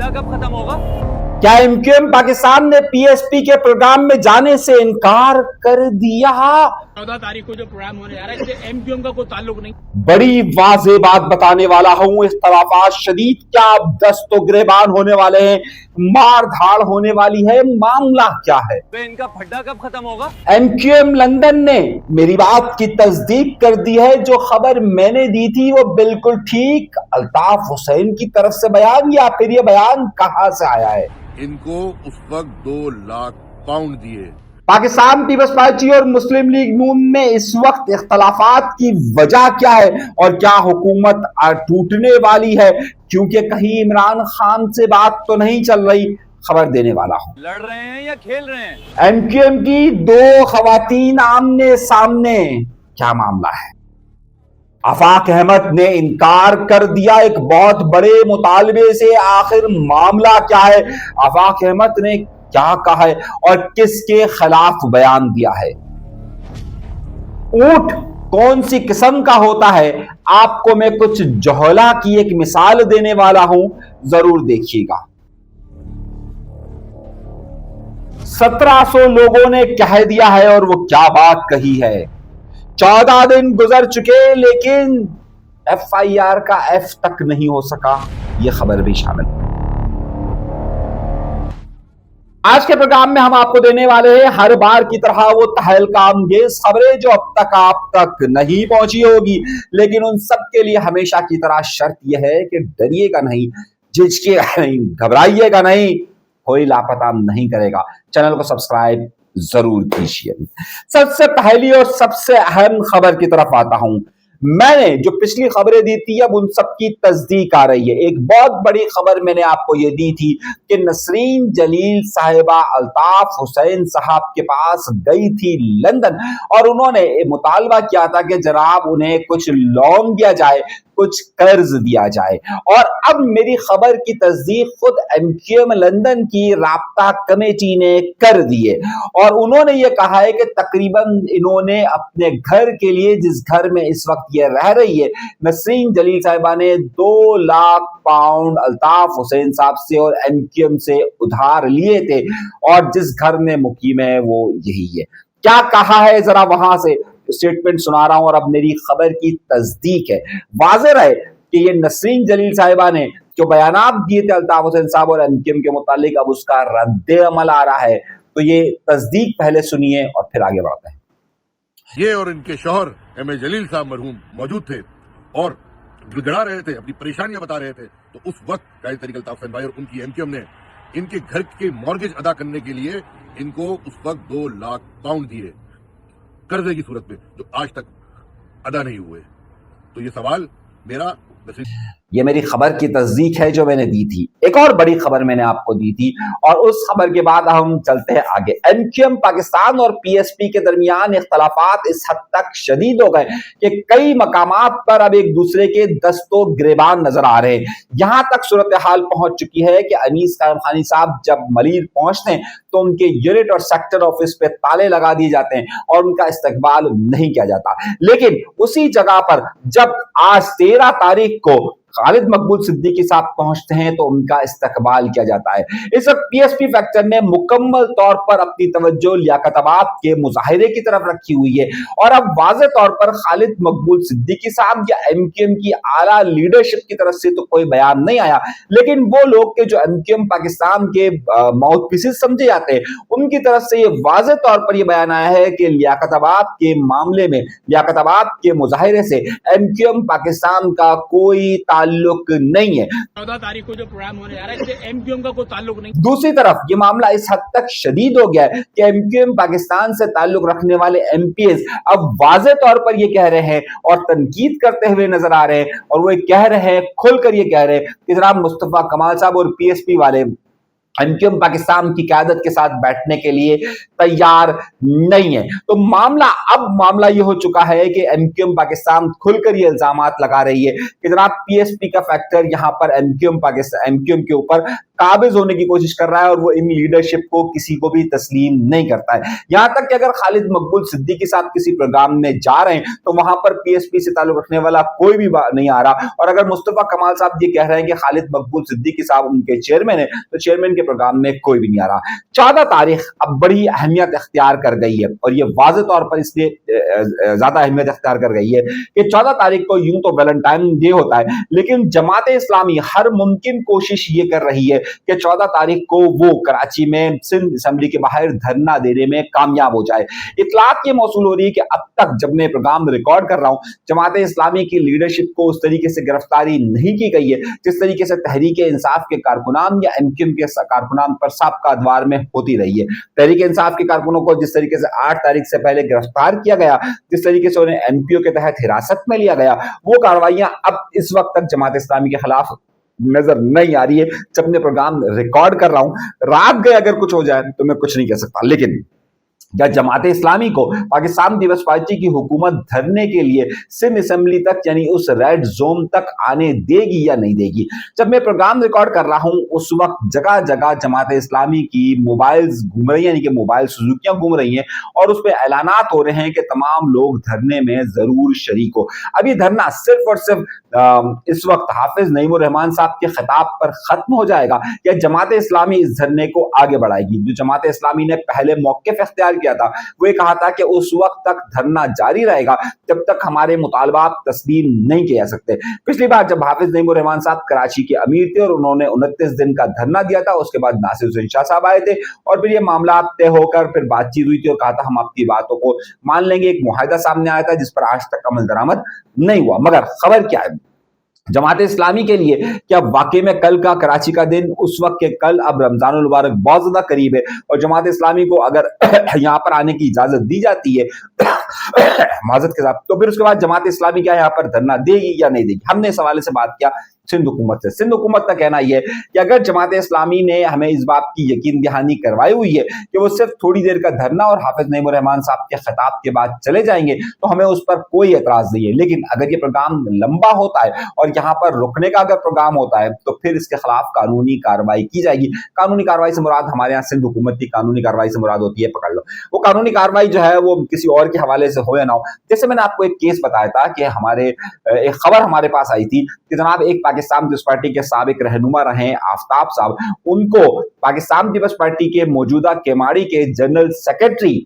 फड्डा कब खत्म होगा? क्या एमक्यूएम पाकिस्तान ने पीएसपी के प्रोग्राम में जाने से इनकार कर दिया? 14 तारीख को जो प्रोग्राम होने जा रहा है इससे एमक्यूएम का कोई ताल्लुक नहीं। बड़ी वाज़ेह बात बताने वाला हूं, इख्तलाफात शदीद क्या अब दस्तो गिरेबान होने वाले हैं, मार धाड़ होने वाली है, मामला क्या है? इनका फड्डा कब खत्म होगा? एमक्यूएम लंदन ने मेरी बात की तस्दीक कर दी है। जो खबर मैंने दी थी वो बिल्कुल ठीक अल्ताफ हुसैन की तरफ से बयान, या फिर ये बयान कहां से आया है? इनको उस वक्त 2 लाख पाउंड दिए। पाकिस्तान पीपल्स पार्टी और मुस्लिम लीग नून में इस वक्त इख्तलाफात की वजह क्या है और क्या हुकूमत टूटने वाली है? क्योंकि कहीं इमरान खान से बात तो नहीं चल रही, खबर देने वाला हूं। लड़ रहे हैं या खेल रहे हैं? एमक्यूएम की 2 खवातीन आमने सामने, क्या मामला है? आफाक अहमद ने इनकार कर दिया एक बहुत बड़े मुतालबे से। आखिर मामला क्या है? आफाक अहमद ने क्या कहा है और किसके खिलाफ बयान दिया है? ऊंट कौन सी किस्म का होता है, आपको मैं कुछ जोहला की एक मिसाल देने वाला हूं, जरूर देखिएगा। 1700 लोगों ने कह दिया है, और वो क्या बात कही है? 14 दिन गुजर चुके लेकिन एफआईआर का एफ तक नहीं हो सका, यह खबर भी शामिल है। आज के प्रोग्राम में हम आपको देने वाले हैं हर बार की तरह वो तहलका अंगेज खबरें जो अब तक आप तक नहीं पहुंची होगी, लेकिन उन सब के लिए हमेशा की तरह शर्त यह है कि डरिएगा नहीं, झिझकिएगा नहीं, घबराइएगा नहीं, कोई लापता नहीं करेगा। चैनल को सब्सक्राइब जरूर कीजिए। सबसे पहली और सबसे अहम खबर की तरफ आता हूं। मैंने जो पिछली खबरें दी थी अब उन सब की तस्दीक आ रही है। एक बहुत बड़ी खबर मैंने आपको ये दी थी कि नसरीन जलील साहिबा अल्ताफ हुसैन साहब के पास गई थी लंदन, और उन्होंने मुतालबा किया था कि जनाब उन्हें कुछ लोन दिया जाए, कुछ कर्ज दिया जाए। और अब मेरी खबर की तस्दीक खुद एमक्यूएम लंदन की राब्ता कमेटी ने कर दी है, और उन्होंने ये कहा है कि तकरीबन इन्होंने अपने घर के लिए, जिस घर में इस वक्त ये रह रही है, नसरीन जलील साहिबा ने 2 लाख पाउंड अल्ताफ हुसैन साहब से और एमक्यूएम से उधार लिए थे, और जिस घर में मुकीम है वो यही है। क्या कहा है जरा वहां से स्टेटमेंट सुना रहा हूं, और अब मेरी खबर की तस्दीक है। वाज़ेह रहे कि ये नसरीन जलील साहिबा ने जो बयानात दिए थे अल्ताफ हुसैन साहब और एमक्यूएम के मुतालिक, अब उसका रद्द अमल आ रहा है। तो ये तस्दीक पहले सुनिए और फिर आगे बढ़ते हैं। ये और इनके शौहर एम ए जलील साहब मरहूम मौजूद थे और गिड़गिड़ा रहे थे, अपनी परेशानियां बता रहे थे। तो उस वक्त कायद तरीक अल्ताफ हुसैन भाई और उनकी एमक्यूएम ने इनके घर के मॉर्गेज अदा करने के लिए इनको उस वक्त 2 लाख पाउंड दिए कर्जे की सूरत में, जो आज तक अदा नहीं हुए। तो ये सवाल मेरा, ये मेरी खबर की तस्दीक है जो मैंने दी थी। एक और बड़ी खबर मैंने आपको दी थी, और उस खबर के बाद हम चलते हैं आगे। एमक्यूएम पाकिस्तान और पीएसपी के दरमियान इख्तलाफात इस हद तक शदीद हो गए कि कई मकामात पर अब एक दूसरे के दस्तो गिरेबान नजर आ रहे हैं। यहां तक सूरत हाल पहुंच चुकी है कि अनीस कायम खानी साहब जब मलीर पहुंचते हैं तो उनके यूनिट और सेक्टर ऑफिस पे ताले लगा दिए जाते हैं और उनका इस्तकबाल नहीं किया जाता। लेकिन उसी जगह पर जब आज 13 तारीख को खालिद मकबूल सिद्दीकी साहब पहुंचते हैं तो उनका इस्तकबाल किया जाता है। इस वक्त पीएसपी फैक्टर ने मुकम्मल तौर पर अपनी तवज्जो लियाकताबाद के मुजाहिरे की तरफ रखी हुई है, और अब वाज़ेह तौर पर खालिद मकबूल सिद्दीकी साहब या एमक्यूएम की आला लीडरशिप की तरफ से तो कोई बयान नहीं आया, लेकिन वो लोग के जो एमक्यूएम पाकिस्तान के माउथपीसेस समझे जाते हैं उनकी तरफ से ये वाज़ेह तौर पर यह बयान आया है कि लियाकताबाद के मामले में, लियाकताबाद के मुजाहिरे से एमक्यूएम पाकिस्तान का कोई ताल्लुक नहीं है। 14 तारीख को जो प्रोग्राम होने जा रहा है इससे एमक्यूएम का कोई ताल्लुक नहीं। दूसरी तरफ ये मामला इस हद तक शदीद हो गया है कि एमक्यूएम पाकिस्तान से ताल्लुक रखने वाले एमपीएस अब वाज़ेह तौर पर ये कह रहे हैं और तनकीद करते हुए नजर आ रहे हैं, और वो कह रहे हैं, खुलकर ये कह रहे हैं कि जनाब मुस्तफा कमाल साहब और पीएसपी वाले एमक्यूएम पाकिस्तान की क़यादत के साथ बैठने के लिए तैयार नहीं है। तो मामला ये हो चुका है कि एमक्यूएम पाकिस्तान खुलकर ये इल्जामात लगा रही है कि जनाब पीएसपी का फैक्टर यहां पर एमक्यूएम के ऊपर काबिज होने की कोशिश कर रहा है और वो इन लीडरशिप को किसी को भी तस्लीम नहीं करता है। यहां तक कि अगर खालिद मकबूल सिद्दीकी साहब किसी प्रोग्राम में जा रहे हैं तो वहां पर पीएसपी से ताल्लुक रखने वाला कोई भी नहीं आ रहा, और अगर मुस्तफा कमाल साहब ये कह रहे हैं कि खालिद मकबूल सिद्दीकी साहब उनके चेयरमैन है तो चेयरमैन के प्रोग्राम में कोई भी नहीं आ रहा। 14 तारीख अब बड़ी अहमियत इख्तियार कर गई है, और ये वाज़ेह तौर पर इसलिए ज्यादा अहमियत इख्तियार कर गई है कि 14 तारीख को यूं तो वैलेंटाइन डे होता है, लेकिन जमात इस्लामी हर मुमकिन कोशिश ये कर रही है कि 14 तारीख को वो कराची में सिंध असेंबली के बाहर धरना देने में कामयाब हो जाए। इतलात ये मौसूल हो रही है कि अब तक जब मैं प्रोग्राम रिकॉर्ड कर रहा हूं, जमात इस्लामी की लीडरशिप को उस तरीके से गिरफ्तारी नहीं की गई है जिस तरीके से तहरीक इंसाफ के कारकुनान या एमक्यूएम के कारकुनान पर साबका अदवार में होती रही है। तहरीक इंसाफ के कारकुनों को जिस तरीके से 8 तारीख से पहले गिरफ्तार किया गया, जिस तरीके से उन्हें एनपीओ के तहत हिरासत में लिया गया, वो कार्रवाइयां अब इस वक्त तक जमात इस्लामी के खिलाफ नजर नहीं आ रही है। जब मैं प्रोग्राम रिकॉर्ड कर रहा हूं, रात गए अगर कुछ हो जाए तो मैं कुछ नहीं कह सकता, लेकिन क्या जमात इस्लामी को पाकिस्तान पीपल्स पार्टी की हुकूमत धरने के लिए सिंध असेंबली तक यानी उस रेड जोन तक आने देगी या नहीं देगी? जब मैं प्रोग्राम रिकॉर्ड कर रहा हूं उस वक्त जगह जगह जमात इस्लामी की मोबाइल्स घूम रही हैं, यानी कि मोबाइल सुजुकियां घूम रही हैं, और उस पर ऐलानात हो रहे हैं कि तमाम लोग धरने में जरूर शरीक हो। अब ये धरना सिर्फ और सिर्फ इस वक्त हाफिज नईमुर रहमान साहब के खिताब पर खत्म हो जाएगा या जमात इस्लामी इस धरने को आगे बढ़ाएगी? जो जमात इस्लामी ने पहले मौक़िफ़ इख्तियार किया था वो ये कहा था कि उस वक्त तक धरना जारी रहेगा जब तक हमारे मुतालबात तस्लीम नहीं किए जा सकते। पिछली बार जब हाफिज नईमुर रहमान साहब कराची के अमीर थे और उन्होंने 29 दिन का धरना दिया था, उसके बाद नासिर हुसैन शाह साहब आए थे और फिर ये मामला तय होकर फिर बातचीत हुई थी और कहा था हम आपकी बातों को मान लेंगे। एक मुआहिदा सामने आया था जिस पर आज तक अमल दरामद नहीं हुआ। मगर खबर क्या है जमात इस्लामी के लिए? क्या वाकई में कल का कराची का दिन उस वक्त के कल अब रमजानुल मुबारक बहुत ज्यादा करीब है और जमात इस्लामी को अगर यहाँ पर आने की इजाजत दी जाती है माजरत के साथ, तो फिर उसके बाद जमात इस्लामी क्या यहाँ पर धरना देगी या नहीं देगी? हमने इस हवाले से बात किया सिंध हुकूमत से। सिंध हुकूमत का कहना यह है कि अगर जमात इस्लामी ने हमें इस बात की यकीन दहानी करवाई हुई है कि वो सिर्फ थोड़ी देर का धरना और हाफिज नईमुर रहमान साहब के खिताब के बाद चले जाएंगे तो हमें उस पर कोई एतराज नहीं है। लेकिन अगर ये प्रोग्राम लंबा होता है और यहाँ पर रुकने का अगर प्रोग्राम होता है तो फिर इसके खिलाफ कानूनी कार्रवाई की जाएगी। कानूनी कार्रवाई से मुराद हमारे यहाँ सिंध हुकूमत की कानूनी कार्रवाई से मुराद होती है, पकड़ लो, वो कानूनी कार्रवाई जो है वो किसी और के हवाले से हो या ना हो। जैसे मैंने आपको एक केस बताया था कि एक खबर हमारे पास आई थी कि जनाब एक पाकिस्तान पीपल्स पार्टी के साबिक रहनुमा रहे आफ्ताब साहब, उनको पाकिस्तान पीपल्स पार्टी के मौजूदा केमाड़ी के जनरल सेक्रेटरी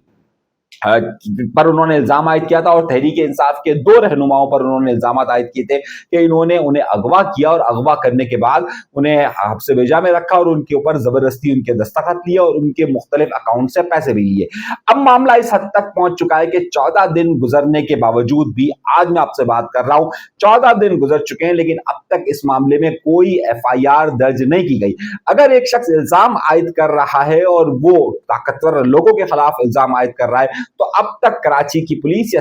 पर उन्होंने इल्जाम आयद किया था और तहरीक इंसाफ के 2 रहनुमाओं पर उन्होंने इल्जाम आयद किए थे कि इन्होंने उन्हें अगवा किया और अगवा करने के बाद उन्हें हब्से भेजा में रखा और उनके ऊपर जबरदस्ती उनके दस्तखत लिए और उनके मुख्तलिफ अकाउंट से पैसे भी लिए। अब मामला इस हद तक पहुंच चुका है कि 14 दिन गुजरने के बावजूद भी आज मैं आपसे बात कर रहा हूं 14 दिन गुजर चुके हैं लेकिन अब तक इस मामले में कोई FIR दर्ज नहीं की गई। अगर एक शख्स इल्जाम आयद कर रहा है और वो ताकतवर लोगों के खिलाफ इल्जाम आयद कर रहा है तो अब तक कराची की पुलिस या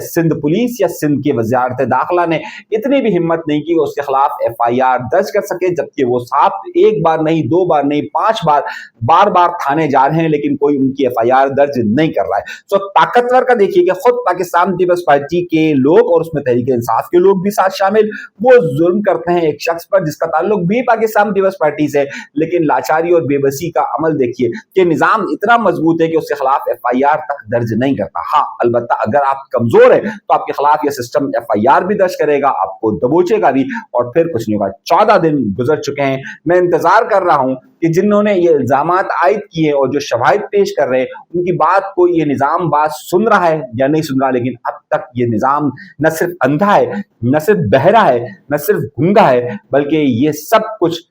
सिंध की वजारत दाखिला ने इतनी भी हिम्मत नहीं की उसके खिलाफ FIR दर्ज कर सके, जबकि वो साहब एक बार नहीं 2 बार नहीं 5 बार बार थाने जा रहे हैं लेकिन कोई उनकी FIR दर्ज नहीं कर रहा है। तो ताकतवर का देखिए कि खुद पाकिस्तान पीपल्स पार्टी के लोग और उसमें तहरीक इंसाफ के लोग भी साथ शामिल, वो जुल्म करते हैं एक शख्स पर जिसका ताल्लुक भी पाकिस्तान पीपल्स पार्टी से, लेकिन लाचारी और बेबसी का अमल देखिए कि निजाम इतना मजबूत है कि उसके खिलाफ FIR तक दर्ज नहीं करता। हाँ, अलबत्ता अगर आप कमजोर है तो आपके खिलाफ यह सिस्टम FIR भी दर्ज करेगा, आपको दबोचेगा भी और फिर कुछ नहीं होगा। 14 दिन गुजर चुके हैं, मैं इंतजार कर रहा हूं कि जिन्होंने ये इल्जामात आयद किए और जो शवाहिद पेश कर रहे हैं उनकी बात को ये निजाम बात सुन रहा है या नहीं सुन रहा। लेकिन अब तक ये निजाम न सिर्फ अंधा है, न सिर्फ बहरा है, न सिर्फ गूंगा है, बल्कि ये सब कुछ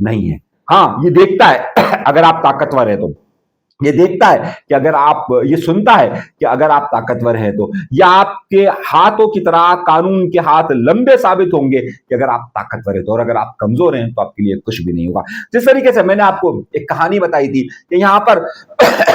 नहीं है। हाँ, ये देखता है अगर आप ताकतवर है तो, یہ دیکھتا ہے کہ اگر آپ یہ سنتا ہے کہ اگر آپ طاقتور ہیں تو، یا آپ کے ہاتھوں کی طرح قانون کے ہاتھ لمبے ثابت ہوں گے کہ اگر آپ طاقتور ہیں تو، اور اگر آپ کمزور ہیں تو آپ کے لیے کچھ بھی نہیں ہوگا۔ جس طریقے سے میں نے آپ کو ایک کہانی بتائی تھی کہ یہاں پر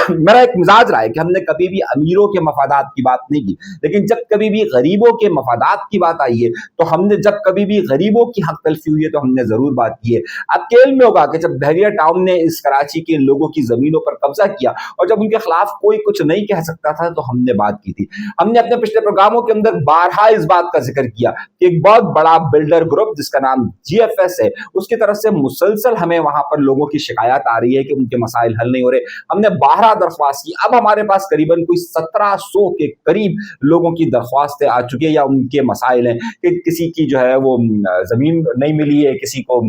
میرا ایک مزاج رہا ہے کہ ہم نے کبھی بھی امیروں کے مفادات کی بات نہیں کی، لیکن جب کبھی بھی غریبوں کے مفادات کی بات آئی ہے تو ہم نے، جب کبھی بھی غریبوں کی حق تلفی ہوئی ہے تو ہم نے ضرور بات کی ہے۔ آپ کے علم میں ہوگا کہ جب بحریہ ٹاؤن نے اس کراچی کے لوگوں کی زمینوں پر قبضہ کیا اور جب ان کے خلاف کوئی کچھ نہیں کہہ سکتا تھا تو ہم نے بات کی تھی۔ ہم نے اپنے پچھلے پروگراموں کے اندر بارہا اس بات کا ذکر کیا کہ ایک بہت بڑا بلڈر گروپ جس کا نام جی ایف ایس ہے، اس کی طرف سے مسلسل ہمیں وہاں پر لوگوں کی شکایات آ رہی ہے کہ ان کے مسائل حل نہیں ہو رہے۔ ہم نے 12 درخواست کی، اب ہمارے پاس قریباً کوئی 1700 کے قریب لوگوں کی درخواستیں آ چکی ہیں یا ان کے مسائل ہیں کہ کسی کی جو ہے وہ زمین نہیں ملی ہے، کسی کو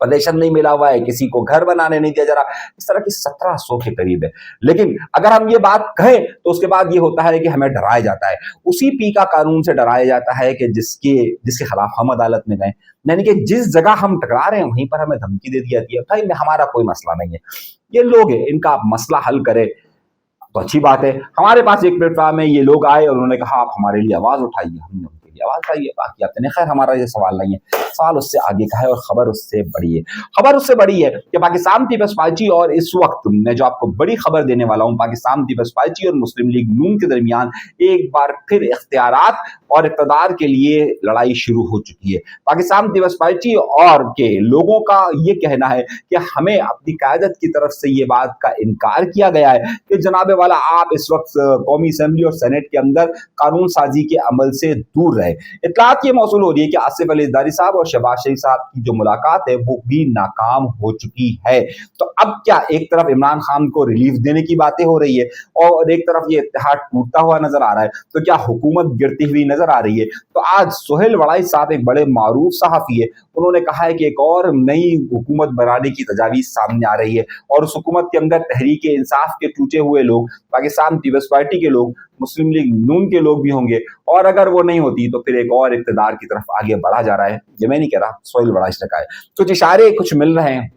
پوزیشن نہیں ملا ہوا ہے، کسی کو گھر بنانے نہیں دیا جا رہا، اس طرح کی 1700 کے قریب ہے۔ لیکن اگر ہم یہ بات کہیں تو اس کے بعد یہ ہوتا ہے کہ ہمیں ڈرایا جاتا ہے، اسی پی کا قانون سے ڈرایا جاتا ہے کہ جس کے خلاف ہم عدالت میں گئے، یعنی کہ جس جگہ ہم ٹکرا رہے ہیں وہیں پر ہمیں دھمکی دے دی جاتی ہے، بھائی ہمارا کوئی مسئلہ نہیں ہے، یہ لوگ ہیں، ان کا آپ مسئلہ حل کرے تو اچھی بات ہے۔ ہمارے پاس ایک پلیٹ فارم ہے، یہ لوگ آئے اور انہوں نے کہا آپ ہمارے لیے آواز اٹھائیے، ہم نے ان کے لیے آواز اٹھائی ہے، باقی آپ نے، خیر ہمارا یہ سوال نہیں ہے، سوال اس سے آگے کا ہے اور خبر اس سے بڑی ہے۔ خبر اس سے بڑی ہے کہ پاکستان پیپلز پارٹی اور اس وقت میں جو آپ کو بڑی خبر دینے والا ہوں، پاکستان پیپلز پارٹی اور مسلم لیگ نون کے درمیان ایک بار پھر اختیارات اور اقتدار کے لیے لڑائی شروع ہو چکی ہے۔ پاکستان پیپلز پارٹی اور کے لوگوں کا یہ کہنا ہے کہ ہمیں اپنی قیادت کی طرف سے یہ بات کا انکار کیا گیا ہے کہ جناب والا آپ اس وقت قومی اسمبلی اور سینٹ کے اندر قانون سازی کے عمل سے دور رہے۔ اطلاعات یہ موصول ہو رہی ہے کہ آصف علی زرداری صاحب اور شہباز شریف صاحب کی جو ملاقات ہے وہ بھی ناکام ہو چکی ہے۔ تو اب کیا ایک طرف عمران خان کو ریلیف دینے کی باتیں ہو رہی ہے اور ایک طرف یہ اتحاد ٹوٹتا ہوا نظر آ رہا ہے، تو کیا حکومت گرتی ہوئی نظر آ رہی ہے؟ تو آج سہیل وڑائی صاحب ایک بڑے معروف صحافی ہے، انہوں نے کہا ہے کہ ایک اور نئی حکومت بنانے کی تجاویز سامنے آ رہی ہے اور اس حکومت کے اندر تحریک انصاف کے ٹوٹے ہوئے لوگ، پاکستان پیپلز پارٹی کے لوگ، مسلم لیگ نون کے لوگ بھی ہوں گے، اور اگر وہ نہیں ہوتی تو پھر ایک اور اقتدار کی طرف آگے بڑھا جا رہا ہے۔ یہ میں نہیں کہہ رہا، سہیل وڑائی نے کہا ہے۔ کچھ اشارے کچھ مل رہے ہیں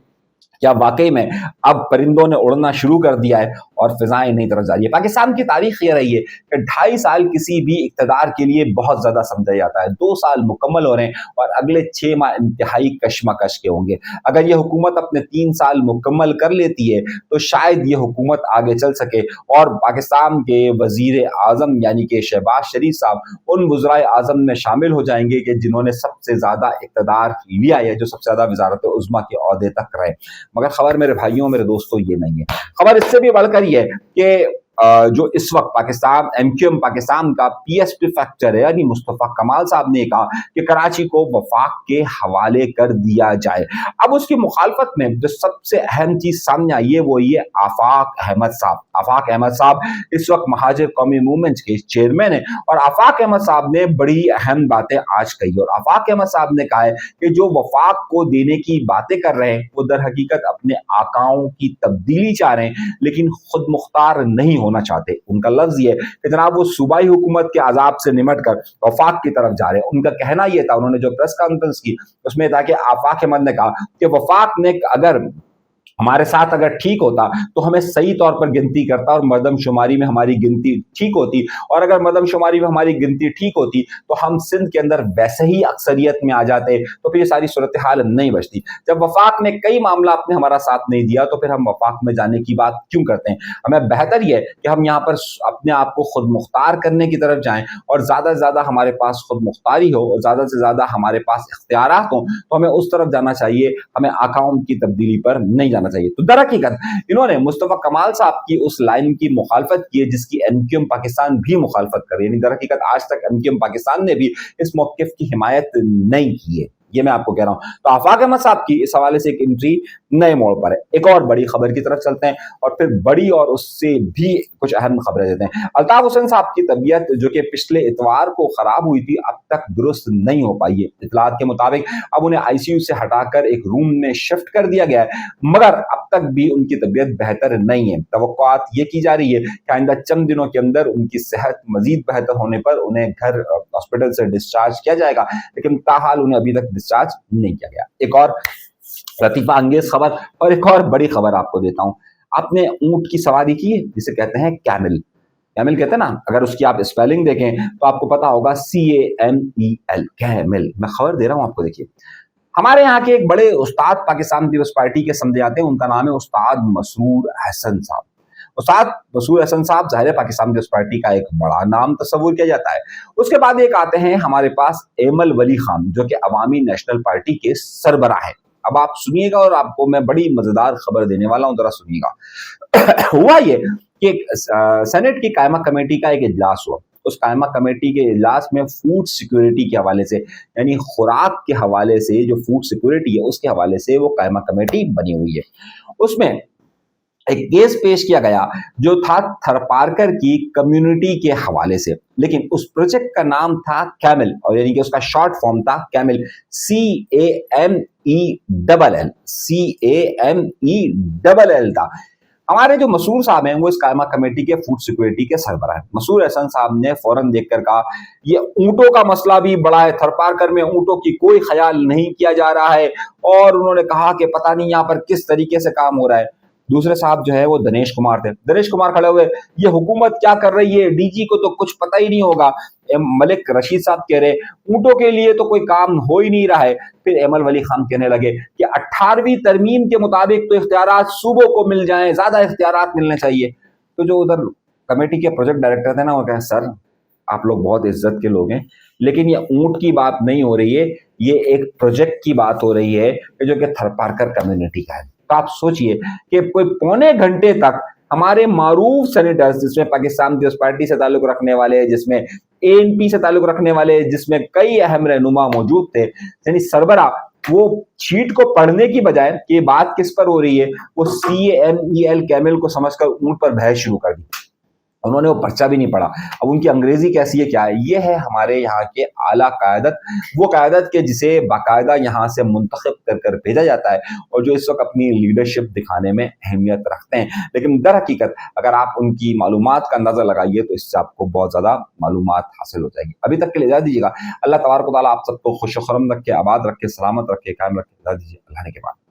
کیا واقعی میں اب پرندوں نے اڑنا شروع کر دیا ہے اور فضائیں نئی طرف جا رہی ہے۔ پاکستان کی تاریخ یہ رہی ہے کہ 2.5 سال کسی بھی اقتدار کے لیے بہت زیادہ سمجھا جاتا ہے، 2 سال مکمل ہو رہے ہیں اور اگلے 6 ماہ انتہائی کشمکش کے ہوں گے۔ اگر یہ حکومت اپنے 3 سال مکمل کر لیتی ہے تو شاید یہ حکومت آگے چل سکے اور پاکستان کے وزیر اعظم یعنی کہ شہباز شریف صاحب ان وزرائے اعظم میں شامل ہو جائیں گے کہ جنہوں نے سب سے زیادہ اقتدار لیا ہے، جو سب سے زیادہ وزارت عظمیٰ کے عہدے تک رہے۔ مگر خبر میرے بھائیوں، میرے دوستوں، یہ نہیں ہے۔ خبر اس سے بھی بڑھ کر یہ ہے کہ جو اس وقت Pakistan M Q M Pakistan کا پی ایس پی فیکٹر ہے، یعنی مصطفیٰ کمال صاحب نے کہا کہ کراچی کو وفاق کے حوالے کر دیا جائے۔ اب اس کی مخالفت میں جو سب سے اہم چیز سامنے آئی ہے وہ یہ آفاق احمد صاحب۔ آفاق احمد صاحب اس وقت مہاجر قومی موومنٹ کے چیئرمین ہیں اور آفاق احمد صاحب نے بڑی اہم باتیں آج کہی، اور آفاق احمد صاحب نے کہا ہے کہ جو وفاق کو دینے کی باتیں کر رہے ہیں وہ در حقیقت اپنے آقاؤں کی تبدیلی چاہ رہے ہیں لیکن خود مختار نہیں ہونا چاہتے۔ ان کا لفظ یہ ہے کہ جناب وہ صوبائی حکومت کے عذاب سے نمٹ کر وفاق کی طرف جا رہے ہیں۔ ان کا کہنا یہ تھا، انہوں نے جو پریس کانفرنس کی اس میں تھا کہ آفاق احمد نے کہا کہ وفاق نے اگر ہمارے ساتھ اگر ٹھیک ہوتا تو ہمیں صحیح طور پر گنتی کرتا اور مردم شماری میں ہماری گنتی ٹھیک ہوتی، اور اگر مردم شماری میں ہماری گنتی ٹھیک ہوتی تو ہم سندھ کے اندر ویسے ہی اکثریت میں آ جاتے، تو پھر یہ ساری صورتحال نہیں بچتی۔ جب وفاق نے کئی معاملہ اپنے ہمارا ساتھ نہیں دیا تو پھر ہم وفاق میں جانے کی بات کیوں کرتے ہیں؟ ہمیں بہتر یہ ہے کہ ہم یہاں پر اپنے آپ کو خود مختار کرنے کی طرف جائیں اور زیادہ سے زیادہ ہمارے پاس خود مختاری ہو اور زیادہ سے زیادہ ہمارے پاس اختیارات ہوں، تو ہمیں اس طرف جانا چاہیے، ہمیں آقاؤں کی تبدیلی پر نہیں جانا چاہیے۔ تو در حقیقت انہوں نے مصطفیٰ کمال صاحب کی اس لائن کی مخالفت کی ہے جس کی ایم کیو ایم پاکستان بھی مخالفت کر رہی ہے، یعنی در حقیقت آج تک ایم کیو ایم پاکستان نے بھی اس موقف کی حمایت نہیں کی ہے، یہ میں آپ کو کہہ رہا ہوں۔ تو آفاق احمد صاحب کی اس حوالے سے ایک انٹری نئے موڑ پر ہے۔ ایک اور بڑی خبر کی طرف چلتے ہیں اور پھر بڑی اور اس سے بھی کچھ اہم خبریں دیتے ہیں۔ الطاف حسین صاحب کی طبیعت جو کہ پچھلے اتوار کو خراب ہوئی تھی اب تک درست نہیں ہو پائی ہے۔ اطلاعات کے مطابق اب انہیں آئی سی یو سے ہٹا کر ایک روم میں شفٹ کر دیا گیا ہے، مگر اب تک بھی ان کی طبیعت بہتر نہیں ہے۔ توقعات یہ کی جا رہی ہے کہ آئندہ چند دنوں کے اندر ان کی صحت مزید بہتر ہونے پر انہیں گھر ہاسپٹل سے ڈسچارج کیا جائے گا، لیکن تاحال انہیں ابھی تک ڈسچارج نہیں کیا گیا۔ ایک اور لطیفہ انگیز خبر اور ایک اور بڑی خبر آپ کو دیتا ہوں۔ आपने ऊंट की सवारी की है, जिसे कहते हैं कैमल। कैमल कहते हैं ना, अगर उसकी आप स्पेलिंग देखें तो आपको पता होगा CAMEL, कैमल। मैं खबर दे रहा हूं आपको, देखिए हमारे यहाँ के एक बड़े उस्ताद पाकिस्तान पीपल्स पार्टी के समझे जाते हैं, उनका नाम है उस्ताद मसरूर हसन साहब। उस्ताद मसरूर हसन साहब ज़ाहिर है पाकिस्तान पीपल्स पार्टी का एक बड़ा नाम तस्वुर किया जाता है। उसके बाद एक आते हैं हमारे पास एमल वली खान, जो कि अवामी नेशनल पार्टी के सरबराह हैं। अब आप सुनिएगा और आपको मैं बड़ी मजेदार खबर देने वाला हूं, जरा सुनिएगा। हुआ ये कि सेनेट की कायमा कमेटी का एक इजलास हुआ। उस कायमा कमेटी के इजलास में फूड सिक्योरिटी के हवाले से, यानी खुराक के हवाले से, जो फूड सिक्योरिटी है उसके हवाले से वो कायमा कमेटी बनी हुई है। उसमें एक केस पेश किया गया जो था थरपारकर की कम्युनिटी के हवाले से, लेकिन उस प्रोजेक्ट का नाम था कैमल, और यानी कि उसका शॉर्ट फॉर्म था कैमल, CAMELL था। हमारे जो मसूर साहब हैं वो इस कायमा कमेटी के फूड सिक्योरिटी के सरबराह हैं। मसूर हसन साहब ने फौरन देखकर कहा ये ऊंटों का मसला भी बड़ा है, थरपारकर में ऊंटों की कोई ख्याल नहीं किया जा रहा है, और उन्होंने कहा कि पता नहीं यहाँ पर किस तरीके से काम हो रहा है। दूसरे साहब जो है वो दिनेश कुमार थे। दिनेश कुमार खड़े हुए, ये हुकूमत क्या कर रही है, डीजी को तो कुछ पता ही नहीं होगा। मलिक रशीद साहब कह रहे ऊंटों के लिए तो कोई काम हो ही नहीं रहा है। फिर एमल वली खान कहने लगे कि 18वीं तरमीम के मुताबिक तो इख्तियारात सूबों को मिल जाएं, ज्यादा इख्तियारात मिलने चाहिए। तो जो उधर कमेटी के प्रोजेक्ट डायरेक्टर थे ना, वो कहे सर आप लोग बहुत इज्जत के लोग हैं, लेकिन ये ऊंट की बात नहीं हो रही है, ये एक प्रोजेक्ट की बात हो रही है जो कि थरपारकर कम्युनिटी का है। तो आप सोचिए कि कोई पौने घंटे तक हमारे मारूफ सेनेटर्स, जिसमें पाकिस्तान पीपल्स पार्टी से ताल्लुक रखने वाले, जिसमें ANP से ताल्लुक रखने वाले, जिसमें कई अहम रहनुमा मौजूद थे, यानी सरबरा, वो शीट को पढ़ने की बजाय कि बात किस पर हो रही है, वो CAMEL कैमल को समझकर ऊंट पर बहस शुरू कर दी। उन्होंने वो पर्चा भी नहीं पढ़ा। अब उनकी अंग्रेजी कैसी है, क्या है, ये है हमारे यहाँ के आला क़यादत, वो क़यादत के जिसे बाकायदा यहाँ से मुंतखब कर कर भेजा जाता है, और जो इस वक्त अपनी लीडरशिप दिखाने में अहमियत रखते हैं। लेकिन दर हकीकत अगर आप उनकी मालूमात का अंदाज़ा लगाइए तो इससे आपको बहुत ज़्यादा मालूमात हासिल हो जाएगी। अभी तक के लिए इजाज़त दीजिएगा। अल्लाह तबारक व तआला आप सबको खुश व खुर्रम रखे, आबाद रखे, सलामत रखे, कायम रखे। इजाज़त दीजिए, अल्लाह ने के बाद।